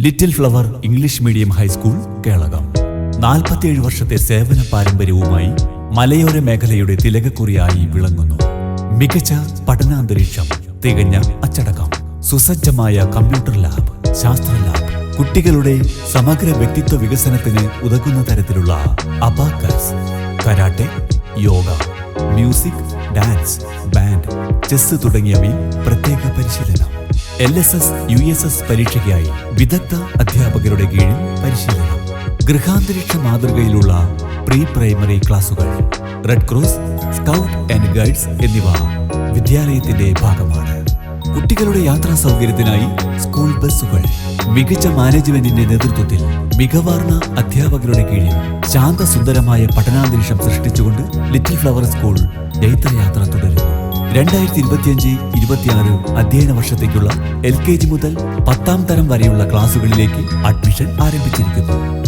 Little flower English medium high school Kelakam 47 വർഷത്തെ സേവന പാരമ്പര്യവുമായി മലയോര മേഖലയുടെ തിലകക്കുറിയായി വിളങ്ങുന്നു. മികച്ച പഠനാന്തരീക്ഷം, തികഞ്ഞ അച്ചടക്കം, സുസജ്ജമായ കമ്പ്യൂട്ടർ ലാബ്, ശാസ്ത്ര ലാബ്, കുട്ടികളുടെ സമഗ്ര വ്യക്തിത്വ വികസനത്തിന് ഉതകുന്ന തരത്തിലുള്ള abacus, karate, yoga, music, dance, band, chess തുടങ്ങിയവയിൽ പ്രത്യേക പരിശീലനം. LSS, USS പരീക്ഷയ്ക്കായി വിദഗ്ധ അധ്യാപകരുടെ കീഴിൽ പരിശീലനം. ഗൃഹാന്തരീക്ഷ മാതൃകയിലുള്ള പ്രീ പ്രൈമറി ക്ലാസുകൾ, red cross, scout and guides എന്നിവ വിദ്യാലയത്തിന്റെ ഭാഗമാണ്. കുട്ടികളുടെ യാത്രാ സൗകര്യത്തിനായി സ്കൂൾ ബസ്സുകൾ. മികച്ച മാനേജ്മെന്റിന്റെ നേതൃത്വത്തിൽ മികവാർന്ന അധ്യാപകരുടെ കീഴിൽ ശാന്തസുന്ദരമായ പഠനാന്തരീക്ഷം സൃഷ്ടിച്ചുകൊണ്ട് ലിറ്റിൽ ഫ്ലവർ സ്കൂൾ ജൈത്രയാത്ര തുടരുന്നു. 2025-26 അധ്യയന വർഷത്തേക്കുള്ള LKG മുതൽ 10ാം തരം വരെയുള്ള ക്ലാസുകളിലേക്ക് അഡ്മിഷൻ ആരംഭിച്ചിരിക്കുന്നു.